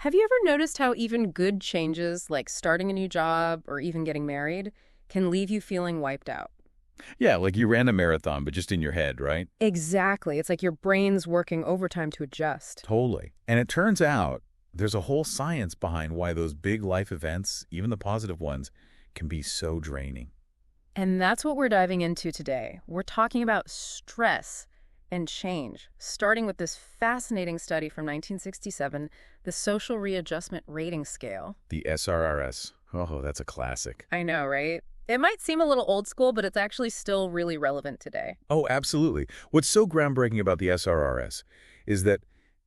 Have you ever noticed how even good changes, like starting a new job or even getting married, can leave you feeling wiped out? Yeah, like you ran a marathon, but just in your head, right? Exactly. It's like your brain's working overtime to adjust. Totally. And it turns out there's a whole science behind why those big life events, even the positive ones, can be so draining. And that's what we're diving into today. We're talking about stress and change, starting with this fascinating study from 1967, the Social Readjustment Rating Scale. The SRRS. Oh, that's a classic. I know, right? It might seem a little old school, but it's actually still really relevant today. Oh, absolutely. What's so groundbreaking about the SRRS is that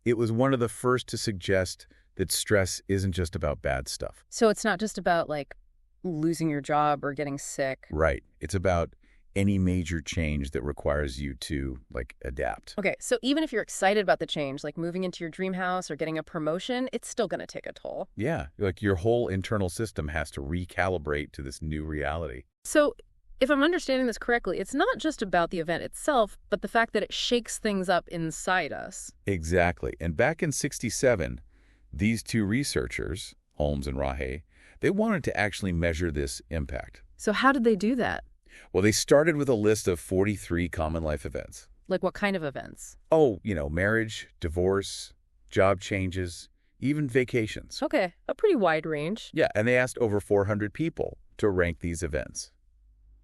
it was one of the first to suggest that stress isn't just about bad stuff. So it's not just about like losing your job or getting sick. Right. It's about any major change that requires you to, adapt. Okay, so even if you're excited about the change, like moving into your dream house or getting a promotion, it's still going to take a toll. Yeah, like your whole internal system has to recalibrate to this new reality. So if I'm understanding this correctly, it's not just about the event itself, but the fact that it shakes things up inside us. Exactly. And back in '67, these two researchers, Holmes and Rahe, they wanted to actually measure this impact. So how did they do that? Well, they started with a list of 43 common life events. Like what kind of events? Oh, marriage, divorce, job changes, even vacations. Okay, a pretty wide range. Yeah, and they asked over 400 people to rank these events.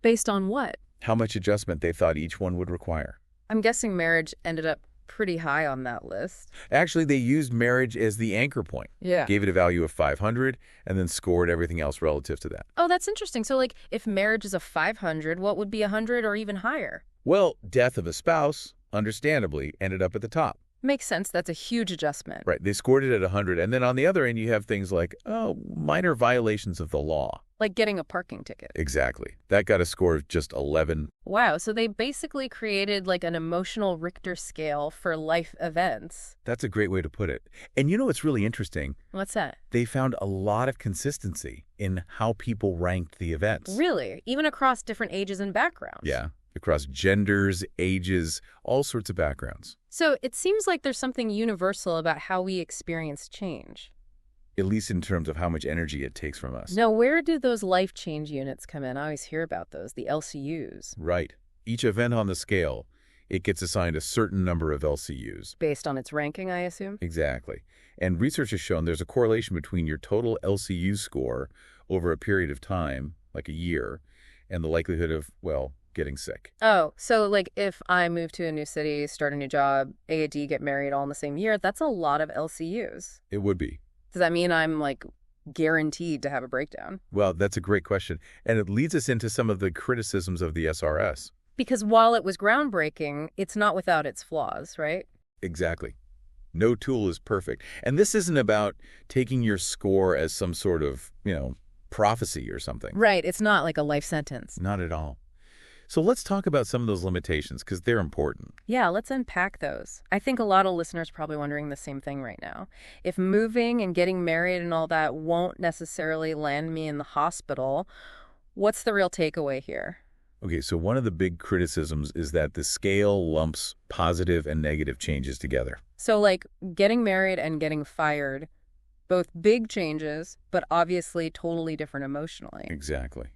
Based on what? How much adjustment they thought each one would require. I'm guessing marriage ended up pretty high on that list. Actually, they used marriage as the anchor point. Yeah. Gave it a value of 500 and then scored everything else relative to that. Oh, that's interesting. So like if marriage is a 500, what would be 100 or even higher? Well, death of a spouse, understandably, ended up at the top. Makes sense. That's a huge adjustment. Right, they scored it at 100. And then on the other end, you have things like, minor violations of the law. Like getting a parking ticket. Exactly. That got a score of just 11. Wow, so they basically created like an emotional Richter scale for life events. That's a great way to put it. And it's really interesting? What's that? They found a lot of consistency in how people ranked the events. Really? Even across different ages and backgrounds? Yeah, across genders, ages, all sorts of backgrounds. So it seems like there's something universal about how we experience change. At least in terms of how much energy it takes from us. Now, where do those life change units come in? I always hear about those, the LCUs. Right. Each event on the scale, it gets assigned a certain number of LCUs. Based on its ranking, I assume? Exactly. And research has shown there's a correlation between your total LCU score over a period of time, like a year, and the likelihood of, getting sick. Oh, so like if I move to a new city, start a new job, AAD, get married all in the same year, that's a lot of LCUs. It would be. Does that mean I'm like guaranteed to have a breakdown? Well, that's a great question. And it leads us into some of the criticisms of the SRS. Because while it was groundbreaking, it's not without its flaws, right? Exactly. No tool is perfect. And this isn't about taking your score as some sort of, prophecy or something. Right. It's not like a life sentence. Not at all. So let's talk about some of those limitations because they're important. Yeah, let's unpack those. I think a lot of listeners are probably wondering the same thing right now. If moving and getting married and all that won't necessarily land me in the hospital, what's the real takeaway here? Okay, so one of the big criticisms is that the scale lumps positive and negative changes together. So like getting married and getting fired, both big changes, but obviously totally different emotionally. Exactly.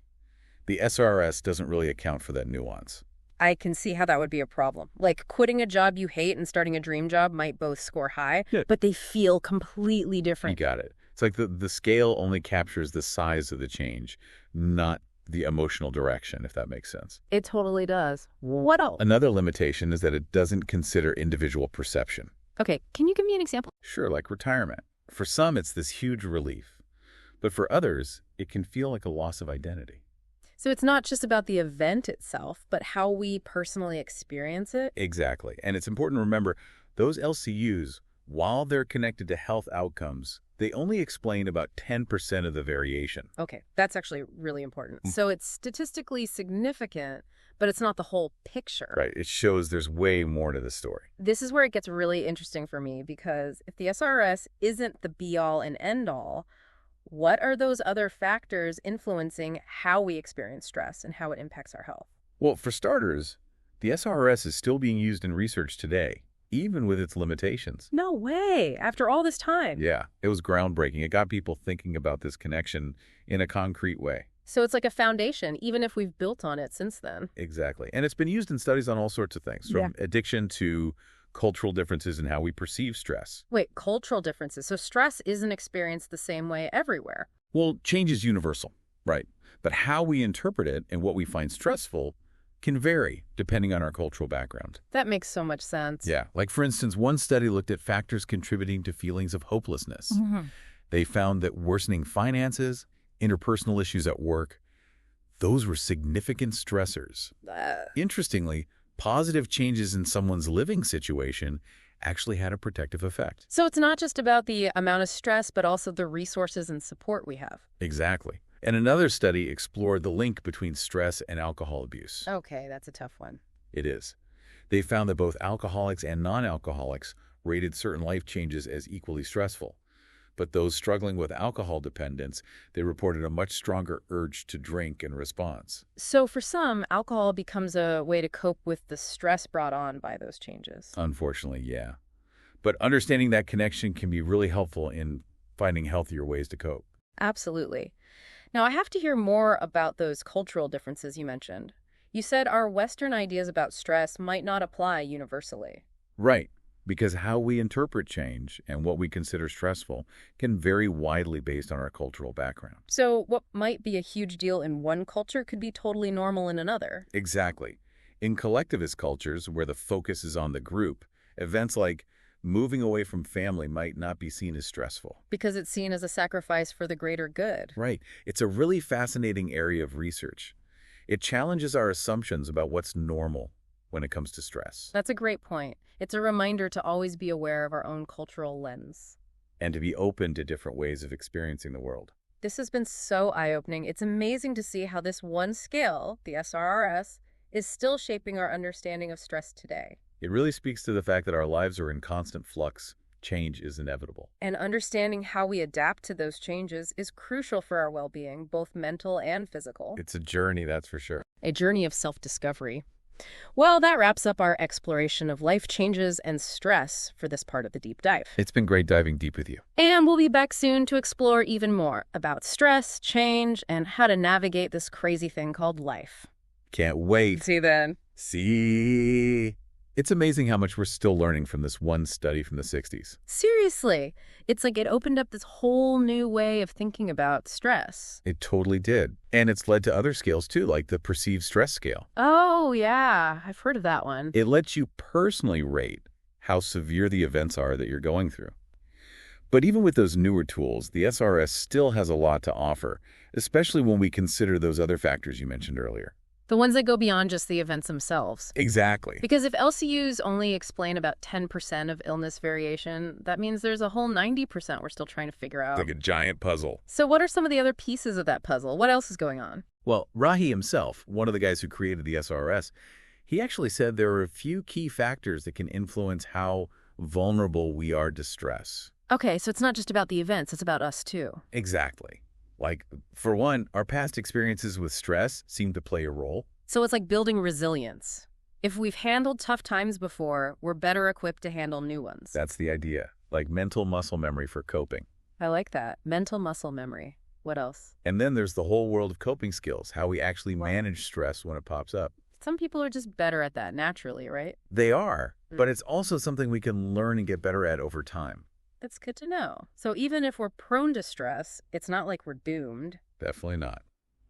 The SRS doesn't really account for that nuance. I can see how that would be a problem. Like quitting a job you hate and starting a dream job might both score high, Yeah. but they feel completely You different. got it. It's like the scale only captures the size of the change, not the emotional direction, if that makes sense. It totally does. What else? Another limitation is that it doesn't consider individual perception. Okay, can you give me an example? Sure, like retirement. For some, it's this huge relief. But for others, it can feel like a loss of identity. So it's not just about the event itself, but how we personally experience it? Exactly. And it's important to remember, those LCUs, while they're connected to health outcomes, they only explain about 10% of the variation. Okay, that's actually really important. So it's statistically significant, but it's not the whole picture. Right. It shows there's way more to the story. This is where it gets really interesting for me because if the SRS isn't the be-all and end-all, what are those other factors influencing how we experience stress and how it impacts our health? Well, for starters, the SRS is still being used in research today, even with its limitations. No way. After all this time. Yeah, it was groundbreaking. It got people thinking about this connection in a concrete way. So it's like a foundation, even if we've built on it since then. Exactly. And it's been used in studies on all sorts of things, from addiction to cultural differences in how we perceive stress. Wait, cultural differences. So stress isn't experienced the same way everywhere. Well, change is universal, right? But how we interpret it and what we find stressful can vary depending on our cultural background. That makes so much sense. Yeah, like for instance, one study looked at factors contributing to feelings of hopelessness. They found that worsening finances, interpersonal issues at work, those were significant stressors. Interestingly, positive changes in someone's living situation actually had a protective effect. So it's not just about the amount of stress, but also the resources and support we have. Exactly. And another study explored the link between stress and alcohol abuse. Okay, that's a tough one. It is. They found that both alcoholics and non-alcoholics rated certain life changes as equally stressful. But those struggling with alcohol dependence, they reported a much stronger urge to drink in response. So for some, alcohol becomes a way to cope with the stress brought on by those changes. Unfortunately, yeah. But understanding that connection can be really helpful in finding healthier ways to cope. Absolutely. Now, I have to hear more about those cultural differences you mentioned. You said our Western ideas about stress might not apply universally. Right. Because how we interpret change and what we consider stressful can vary widely based on our cultural background. So what might be a huge deal in one culture could be totally normal in another. Exactly. In collectivist cultures, where the focus is on the group, events like moving away from family might not be seen as stressful. Because it's seen as a sacrifice for the greater good. Right. It's a really fascinating area of research. It challenges our assumptions about what's normal when it comes to stress. That's a great point. It's a reminder to always be aware of our own cultural lens. And to be open to different ways of experiencing the world. This has been so eye-opening. It's amazing to see how this one scale, the SRRS, is still shaping our understanding of stress today. It really speaks to the fact that our lives are in constant flux. Change is inevitable. And understanding how we adapt to those changes is crucial for our well-being, both mental and physical. It's a journey, that's for sure. A journey of self-discovery. Well, that wraps up our exploration of life changes and stress for this part of the deep dive. It's been great diving deep with you. And we'll be back soon to explore even more about stress, change, and how to navigate this crazy thing called life. Can't wait. See you then. See. It's amazing how much we're still learning from this one study from the 60s. Seriously, it's like it opened up this whole new way of thinking about stress. It totally did. And it's led to other scales too, like the perceived stress scale. Oh, yeah. I've heard of that one. It lets you personally rate how severe the events are that you're going through. But even with those newer tools, the SRS still has a lot to offer, especially when we consider those other factors you mentioned earlier. The ones that go beyond just the events themselves. Exactly. Because if LCUs only explain about 10% of illness variation, that means there's a whole 90% we're still trying to figure out. Like a giant puzzle. So what are some of the other pieces of that puzzle? What else is going on? Well, Rahe himself, one of the guys who created the SRS, he actually said there are a few key factors that can influence how vulnerable we are to stress. Okay, so it's not just about the events, it's about us too. Exactly. Like, for one, our past experiences with stress seem to play a role. So it's like building resilience. If we've handled tough times before, we're better equipped to handle new ones. That's the idea. Like mental muscle memory for coping. I like that. Mental muscle memory. What else? And then there's the whole world of coping skills, how we actually manage stress when it pops up. Some people are just better at that naturally, right? They are, but it's also something we can learn and get better at over time. That's good to know. So even if we're prone to stress, it's not like we're doomed. Definitely not.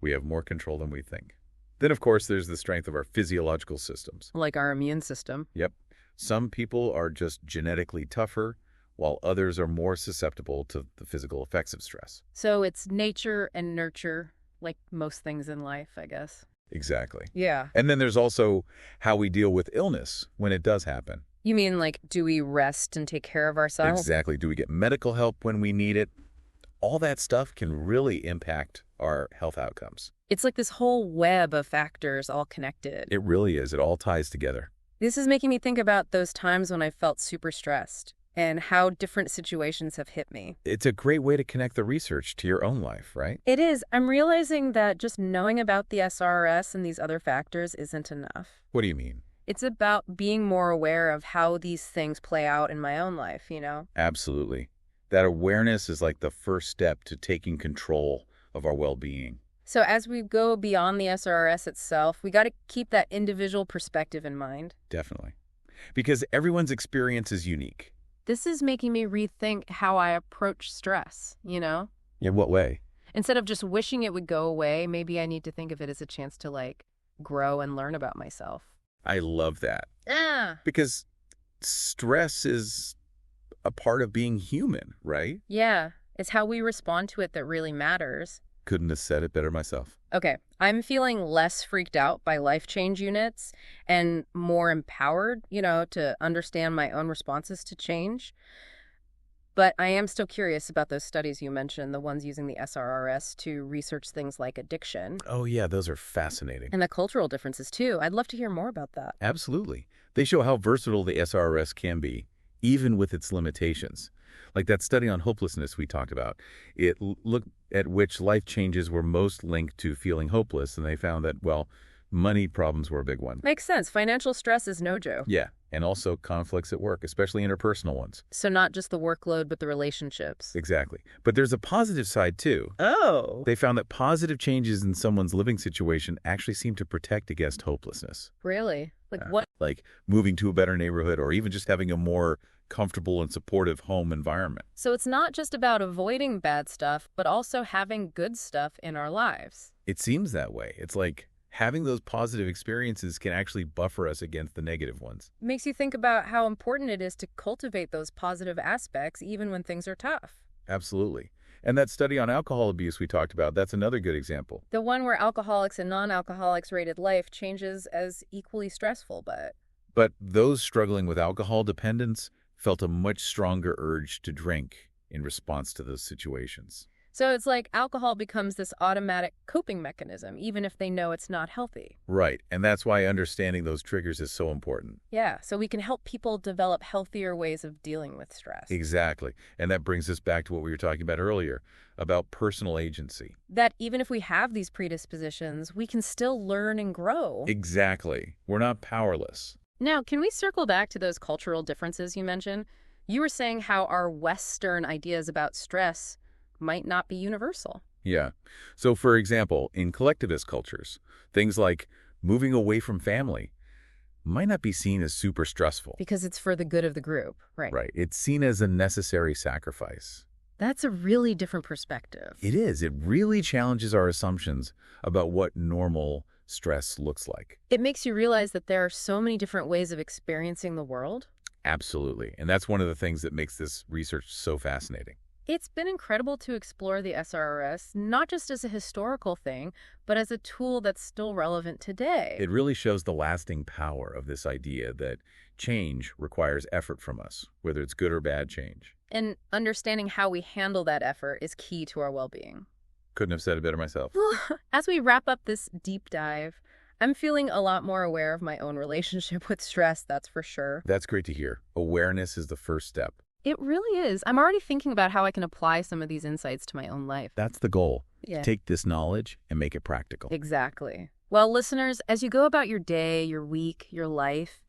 We have more control than we think. Then, of course, there's the strength of our physiological systems. Like our immune system. Yep. Some people are just genetically tougher, while others are more susceptible to the physical effects of stress. So it's nature and nurture, like most things in life, I guess. Exactly. Yeah. And then there's also how we deal with illness when it does happen. You mean like, do we rest and take care of ourselves? Exactly. Do we get medical help when we need it? All that stuff can really impact our health outcomes. It's like this whole web of factors all connected. It really is. It all ties together. This is making me think about those times when I felt super stressed and how different situations have hit me. It's a great way to connect the research to your own life, right? It is. I'm realizing that just knowing about the SRRS and these other factors isn't enough. What do you mean? It's about being more aware of how these things play out in my own life, you know? Absolutely. That awareness is like the first step to taking control of our well-being. So as we go beyond the SRRS itself, we got to keep that individual perspective in mind. Definitely. Because everyone's experience is unique. This is making me rethink how I approach stress, you know? In what way? Instead of just wishing it would go away, maybe I need to think of it as a chance to, grow and learn about myself. I love that. Ah, Because stress is a part of being human, right? yeah. It's how we respond to it that really matters. Couldn't have said it better myself. Okay, I'm feeling less freaked out by life change units and more empowered, to understand my own responses to change. But I am still curious about those studies you mentioned, the ones using the SRRS to research things like addiction Oh, yeah, those are fascinating. and the cultural differences too. I'd love to hear more about that. Absolutely. They show how versatile the SRRS can be, even with its limitations. Like that study on hopelessness we talked about. It looked at which life changes were most linked to feeling hopeless, and they found that, well, money problems were a big one. Makes sense. Financial stress is no joke. Yeah, and also conflicts at work, especially interpersonal ones. So not just the workload, but the relationships. Exactly. But there's a positive side, too. Oh. They found that positive changes in someone's living situation actually seem to protect against hopelessness. Really? What? Like moving to a better neighborhood or even just having a more comfortable and supportive home environment. So it's not just about avoiding bad stuff, but also having good stuff in our lives. It seems that way. It's like having those positive experiences can actually buffer us against the negative ones. Makes you think about how important it is to cultivate those positive aspects even when things are tough. Absolutely. And that study on alcohol abuse we talked about, that's another good example. The one where alcoholics and non-alcoholics rated life changes as equally stressful, But those struggling with alcohol dependence felt a much stronger urge to drink in response to those situations. so it's like alcohol becomes this automatic coping mechanism, even if they know it's not healthy. Right, and that's why understanding those triggers is so important. Yeah, so we can help people develop healthier ways of dealing with stress. Exactly. And that brings us back to what we were talking about earlier, about personal agency. That even if we have these predispositions, we can still learn and grow. Exactly. We're not powerless. Now, can we circle back to those cultural differences you mentioned? You were saying how our Western ideas about stress might not be universal. Yeah. So, for example, in collectivist cultures, things like moving away from family might not be seen as super stressful. Because it's for the good of the group, right? Right. It's seen as a necessary sacrifice. That's a really different perspective. It is. It really challenges our assumptions about what normal stress looks like. It makes you realize that there are so many different ways of experiencing the world. Absolutely. And that's one of the things that makes this research so fascinating. It's been incredible to explore the SRRS, not just as a historical thing, but as a tool that's still relevant today. It really shows the lasting power of this idea that change requires effort from us, whether it's good or bad change. And understanding how we handle that effort is key to our well-being. Couldn't have said it better myself. As we wrap up this deep dive, I'm feeling a lot more aware of my own relationship with stress, that's for sure. That's great to hear. Awareness is the first step. It really is. I'm already thinking about how I can apply some of these insights to my own life. That's the goal. Yeah. Take this knowledge and make it practical. Exactly. Well, listeners, as you go about your day, your week, your life,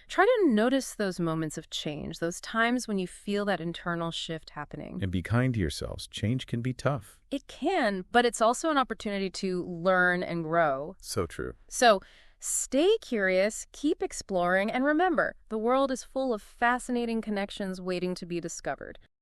try to notice those moments of change, those times when you feel that internal shift happening. And be kind to yourselves. Change can be tough. It can, but it's also an opportunity to learn and grow. So true. So stay curious, keep exploring, and remember, the world is full of fascinating connections waiting to be discovered.